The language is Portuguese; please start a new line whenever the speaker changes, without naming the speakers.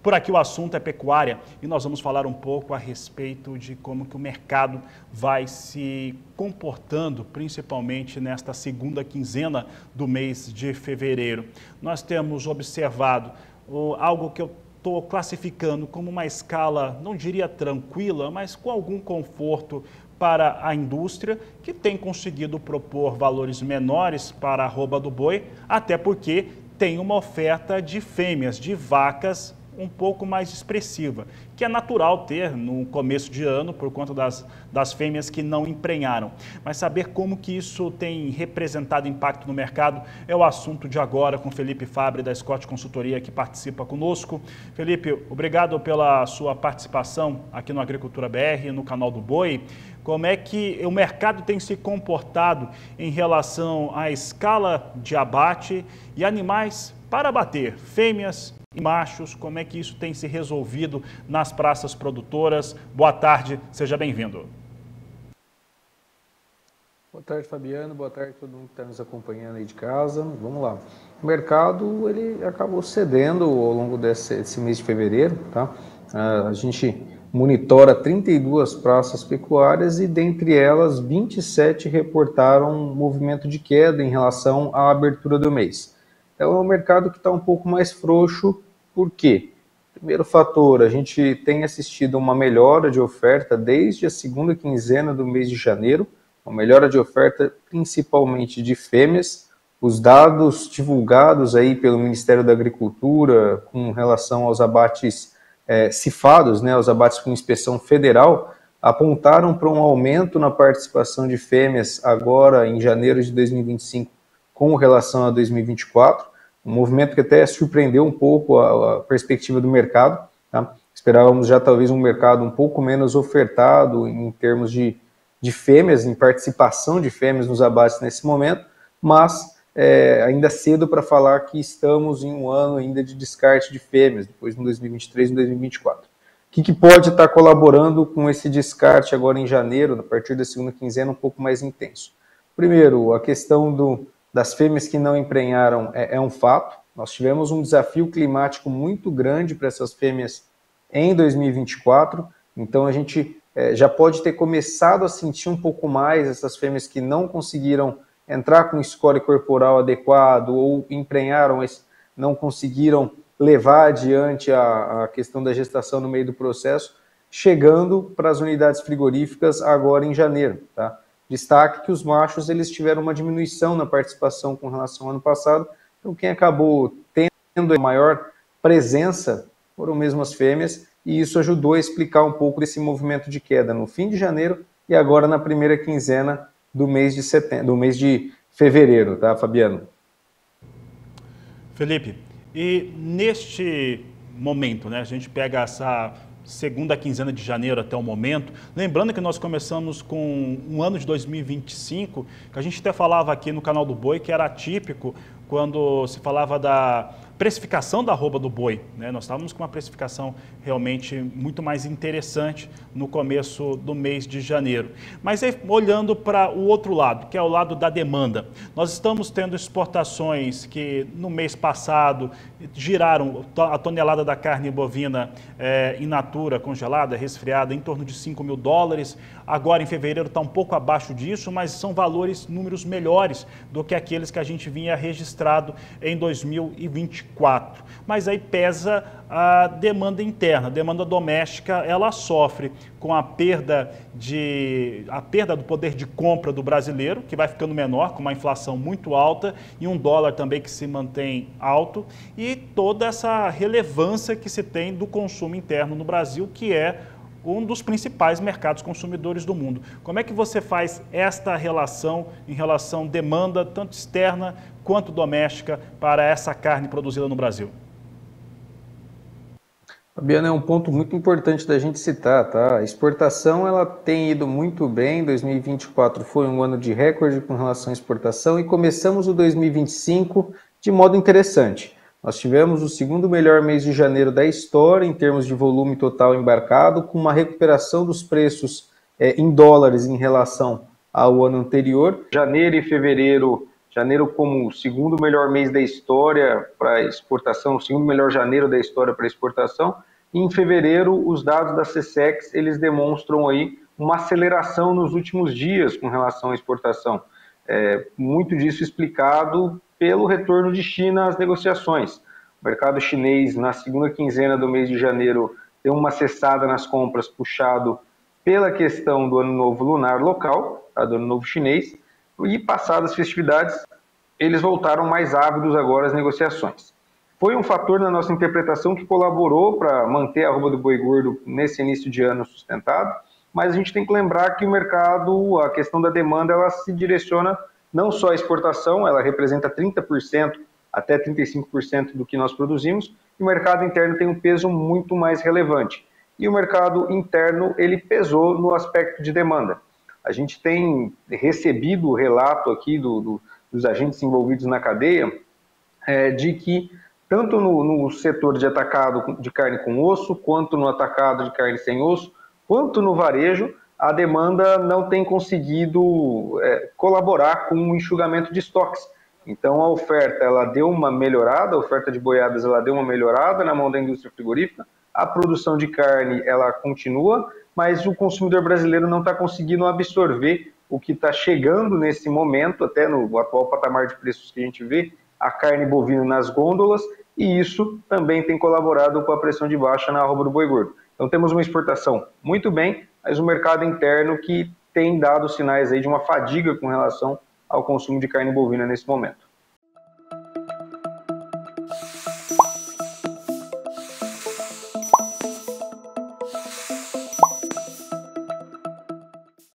Por aqui o assunto é pecuária e nós vamos falar um pouco a respeito de como que o mercado vai se comportando, principalmente nesta segunda quinzena do mês de fevereiro. Nós temos observado algo que eu estou classificando como uma escala, não diria tranquila, mas com algum conforto para a indústria, que tem conseguido propor valores menores para a arroba do boi, até porque tem uma oferta de fêmeas, de vacas um pouco mais expressiva, que é natural ter no começo de ano por conta das fêmeas que não emprenharam. Mas saber como que isso tem representado impacto no mercado é o assunto de agora com Felipe Fabre da Scott Consultoria, que participa conosco. Felipe, obrigado pela sua participação aqui no Agricultura BR, no canal do Boi. Como é que o mercado tem se comportado em relação à escala de abate e animais para abater, fêmeas e machos, como é que isso tem se resolvido nas praças produtoras? Boa tarde, seja bem-vindo.
Boa tarde, Fabiano. Boa tarde a todo mundo que está nos acompanhando aí de casa. Vamos lá. O mercado ele acabou cedendo ao longo desse mês de fevereiro, tá? A gente monitora 32 praças pecuárias e dentre elas 27 reportaram um movimento de queda em relação à abertura do mês. Então é um mercado que está um pouco mais frouxo. Por quê? Primeiro fator, a gente tem assistido uma melhora de oferta desde a segunda quinzena do mês de janeiro, uma melhora de oferta principalmente de fêmeas. Os dados divulgados aí pelo Ministério da Agricultura com relação aos abates cifados, né, os abates com inspeção federal, apontaram para um aumento na participação de fêmeas agora em janeiro de 2025 com relação a 2024, um movimento que até surpreendeu um pouco a perspectiva do mercado, tá? Esperávamos já talvez um mercado um pouco menos ofertado em termos de fêmeas, em participação de fêmeas nos abates nesse momento, mas ainda cedo para falar que estamos em um ano ainda de descarte de fêmeas, depois de 2023 e 2024. O que pode estar colaborando com esse descarte agora em janeiro, a partir da segunda quinzena, um pouco mais intenso? Primeiro, a questão das fêmeas que não emprenharam é um fato. Nós tivemos um desafio climático muito grande para essas fêmeas em 2024, então a gente já pode ter começado a sentir um pouco mais essas fêmeas que não conseguiram entrar com score corporal adequado ou emprenharam, mas não conseguiram levar adiante a questão da gestação no meio do processo, chegando para as unidades frigoríficas agora em janeiro, tá? Destaque que os machos eles tiveram uma diminuição na participação com relação ao ano passado, então quem acabou tendo a maior presença foram mesmo as fêmeas, e isso ajudou a explicar um pouco desse movimento de queda no fim de janeiro e agora na primeira quinzena do mês de setembro, do mês de fevereiro, tá, Fabiano?
Felipe, e neste momento, né, a gente pega essa segunda quinzena de janeiro até o momento, lembrando que nós começamos com um ano de 2025, que a gente até falava aqui no canal do Boi, que era atípico quando se falava da precificação da arroba do boi, né? Nós estávamos com uma precificação realmente muito mais interessante no começo do mês de janeiro. Mas aí, olhando para o outro lado, que é o lado da demanda, nós estamos tendo exportações que no mês passado giraram a tonelada da carne bovina in natura, congelada, resfriada, em torno de 5 mil dólares. Agora em fevereiro está um pouco abaixo disso, mas são valores, números melhores do que aqueles que a gente vinha registrado em 2024. Mas aí pesa a demanda interna, a demanda doméstica, ela sofre com a perda do poder de compra do brasileiro, que vai ficando menor, com uma inflação muito alta e um dólar também que se mantém alto, e toda essa relevância que se tem do consumo interno no Brasil, que é um dos principais mercados consumidores do mundo. Como é que você faz esta relação em relação demanda, tanto externa quanto doméstica, para essa carne produzida no Brasil?
Fabiano, é um ponto muito importante da gente citar, tá? A exportação ela tem ido muito bem, 2024 foi um ano de recorde com relação à exportação e começamos o 2025 de modo interessante. Nós tivemos o segundo melhor mês de janeiro da história em termos de volume total embarcado, com uma recuperação dos preços em dólares em relação ao ano anterior. Janeiro e fevereiro Janeiro como o segundo melhor mês da história para exportação, o segundo melhor janeiro da história para exportação. E em fevereiro, os dados da SECEX, eles demonstram aí uma aceleração nos últimos dias com relação à exportação. Muito disso explicado pelo retorno de China às negociações. O mercado chinês, na segunda quinzena do mês de janeiro, deu uma cessada nas compras, puxado pela questão do Ano Novo Lunar local, do Ano Novo Chinês, e passadas as festividades, eles voltaram mais ávidos agora às negociações. Foi um fator na nossa interpretação que colaborou para manter a arroba do boi gordo nesse início de ano sustentado, mas a gente tem que lembrar que o mercado, a questão da demanda, ela se direciona não só à exportação, ela representa 30% até 35% do que nós produzimos, e o mercado interno tem um peso muito mais relevante. E o mercado interno, ele pesou no aspecto de demanda. A gente tem recebido o relato aqui dos agentes envolvidos na cadeia de que tanto no setor de atacado de carne com osso, quanto no atacado de carne sem osso, quanto no varejo, a demanda não tem conseguido colaborar com o enxugamento de estoques. Então a oferta ela deu uma melhorada, a oferta de boiadas ela deu uma melhorada na mão da indústria frigorífica, a produção de carne ela continua, mas o consumidor brasileiro não está conseguindo absorver o que está chegando nesse momento, até no atual patamar de preços que a gente vê, a carne bovina nas gôndolas, e isso também tem colaborado com a pressão de baixa na arroba do boi gordo. Então temos uma exportação muito bem, mas um mercado interno que tem dado sinais aí de uma fadiga com relação ao consumo de carne bovina nesse momento.